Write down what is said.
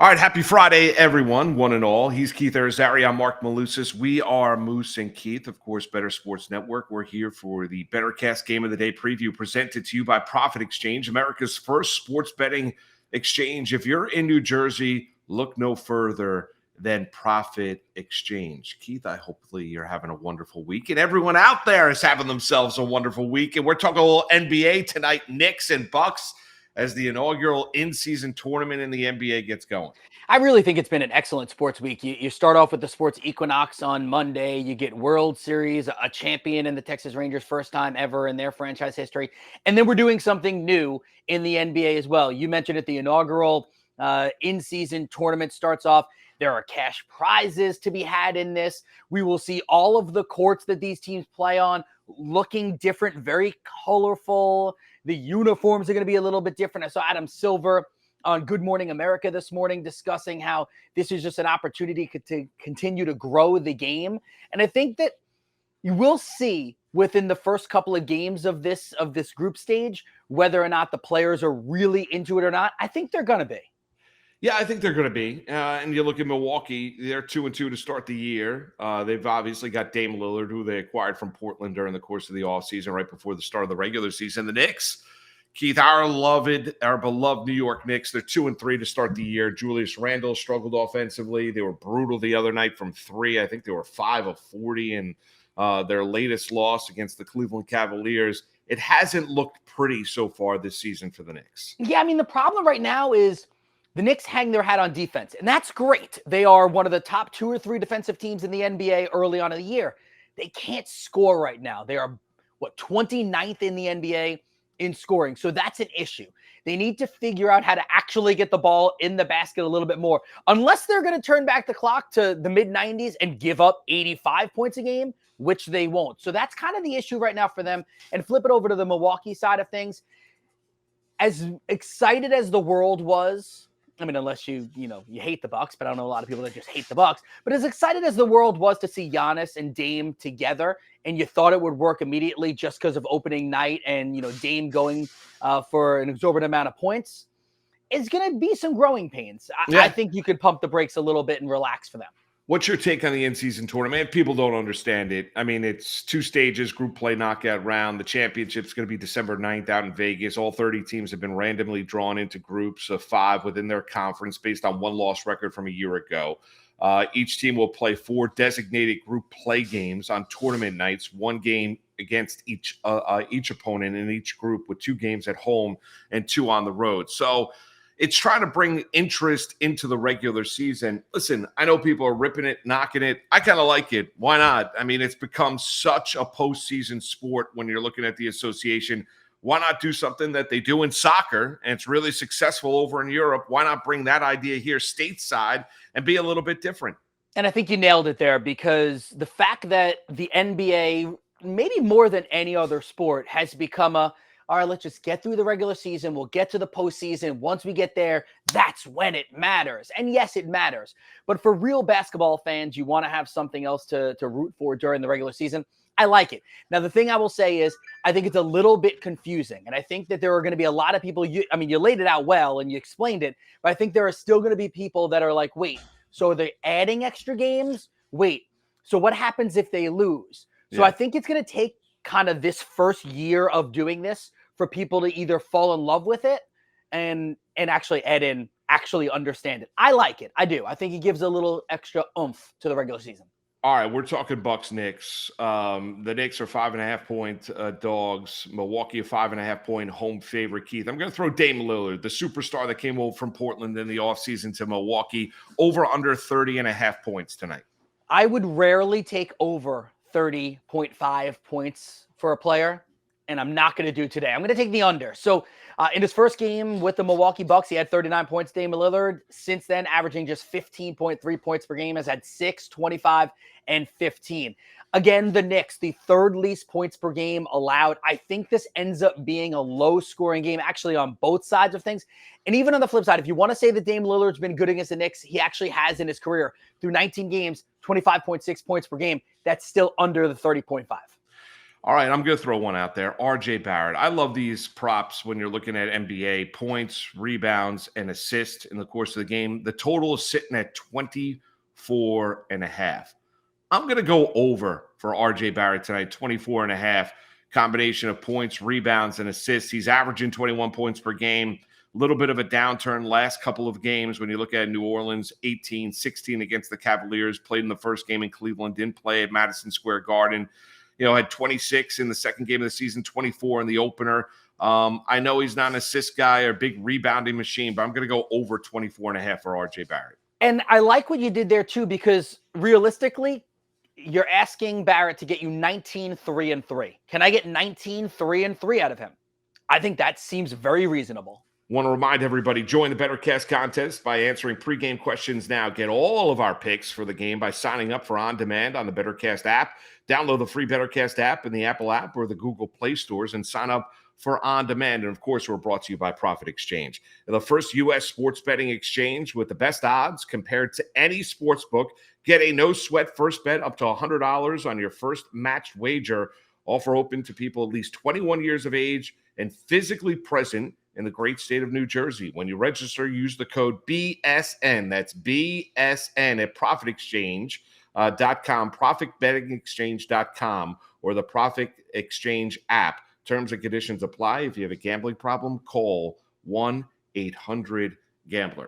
All right, happy Friday, everyone, one and all. He's Keith Irizarry. I'm Marc Malusis. We are Moose and Keith, of course, Better Sports Network. We're here for the BettorCast Game of the Day preview presented to you by Profit Exchange, America's first sports betting exchange. If you're in New Jersey, look no further than Profit Exchange. Keith, hopefully you're having a wonderful week, and everyone out there is having themselves a wonderful week. And we're talking a little NBA tonight, Knicks and Bucks, as the inaugural in-season tournament in the NBA gets going. I really think it's been an excellent sports week. You start off with the sports equinox on Monday. You get World Series, a champion in the Texas Rangers, first time ever in their franchise history. And then we're doing something new in the NBA as well. You mentioned it, the inaugural in-season tournament starts off. There are cash prizes to be had in this. We will see all of the courts that these teams play on looking different, very colorful. The uniforms are going to be a little bit different. I saw Adam Silver on Good Morning America this morning discussing how this is just an opportunity to continue to grow the game. And I think that you will see within the first couple of games of this group stage whether or not the players are really into it or not. I think they're going to be. Yeah, I think they're going to be. And you look at Milwaukee, they're 2-2 to start the year. They've obviously got Dame Lillard, who they acquired from Portland during the course of the offseason, right before the start of the regular season. The Knicks, Keith, our beloved New York Knicks, they're 2-3 to start the year. Julius Randle struggled offensively. They were brutal the other night from three. I think they were 5 of 40 in their latest loss against the Cleveland Cavaliers. It hasn't looked pretty so far this season for the Knicks. Yeah, I mean, the problem right now is the Knicks hang their hat on defense, and that's great. They are one of the top 2 or 3 defensive teams in the NBA early on in the year. They can't score right now. They are, 29th in the NBA in scoring. So that's an issue. They need to figure out how to actually get the ball in the basket a little bit more. Unless they're going to turn back the clock to the mid-90s and give up 85 points a game, which they won't. So that's kind of the issue right now for them. And flip it over to the Milwaukee side of things. As excited as the world was, I mean, unless you hate the Bucks, but I don't know a lot of people that just hate the Bucks. But as excited as the world was to see Giannis and Dame together, and you thought it would work immediately just because of opening night and, Dame going for an exorbitant amount of points, it's going to be some growing pains. I think you could pump the brakes a little bit and relax for them. What's your take on the in-season tournament? People don't understand it. I mean, it's 2 stages, group play knockout round. The championship's going to be December 9th out in Vegas. All 30 teams have been randomly drawn into groups of 5 within their conference based on 1-loss record from a year ago. Each team will play 4 designated group play games on tournament nights, 1 game against each opponent in each group, with 2 games at home and 2 on the road. So it's trying to bring interest into the regular season. Listen, I know people are ripping it, knocking it. I kind of like it. Why not? I mean, it's become such a postseason sport when you're looking at the association. Why not do something that they do in soccer, and it's really successful over in Europe? Why not bring that idea here stateside and be a little bit different? And I think you nailed it there, because the fact that the NBA, maybe more than any other sport, has become all right, let's just get through the regular season. We'll get to the postseason. Once we get there, that's when it matters. And yes, it matters. But for real basketball fans, you want to have something else to root for during the regular season. I like it. Now, the thing I will say is I think it's a little bit confusing. And I think that there are going to be a lot of people. You laid it out well and you explained it. But I think there are still going to be people that are like, wait, so are they adding extra games? Wait, so what happens if they lose? So I think it's going to take kind of this first year of doing this for people to either fall in love with it and actually add in, actually understand it. I like it. I do. I think it gives a little extra oomph to the regular season. All right, we're talking Bucks Knicks. The Knicks are 5.5-point dogs. Milwaukee a 5.5-point home favorite. Keith, I'm going to throw Dame Lillard, the superstar that came over from Portland in the offseason to Milwaukee, over under 30.5 points tonight. I would rarely take over 30.5 points for a player, and I'm not going to do today. I'm going to take the under. So in his first game with the Milwaukee Bucks, he had 39 points, Dame Lillard. Since then, averaging just 15.3 points per game, has had 6, 25, and 15. Again, the Knicks, the 3rd least points per game allowed. I think this ends up being a low-scoring game, actually, on both sides of things. And even on the flip side, if you want to say that Dame Lillard's been good against the Knicks, he actually has in his career. Through 19 games, 25.6 points per game. That's still under the 30.5. All right, I'm going to throw one out there. RJ Barrett. I love these props when you're looking at NBA points, rebounds, and assists in the course of the game. The total is sitting at 24.5. I'm going to go over for RJ Barrett tonight, 24.5. Combination of points, rebounds, and assists. He's averaging 21 points per game. A little bit of a downturn last couple of games when you look at New Orleans, 18-16 against the Cavaliers. Played in the first game in Cleveland, didn't play at Madison Square Garden. Had 26 in the second game of the season, 24 in the opener. I know he's not an assist guy or a big rebounding machine, but I'm going to go over 24.5 for RJ Barrett. And I like what you did there too, because realistically, you're asking Barrett to get you 19, 3, and 3. Can I get 19, 3, and 3 out of him? I think that seems very reasonable. Want to remind everybody, join the BettorCast contest by answering pregame questions now. Get all of our picks for the game by signing up for On Demand on the BettorCast app. Download the free BettorCast app in the Apple app or the Google Play stores and sign up for On Demand. And, of course, we're brought to you by Profit Exchange, the first U.S. sports betting exchange with the best odds compared to any sports book. Get a no-sweat first bet up to $100 on your first matched wager. Offer open to people at least 21 years of age and physically present in the great state of New Jersey. When you register, use the code BSN. That's BSN at ProfitExchange.com, ProfitBettingExchange.com, or the Profit Exchange app. Terms and conditions apply. If you have a gambling problem, call 1-800-GAMBLER.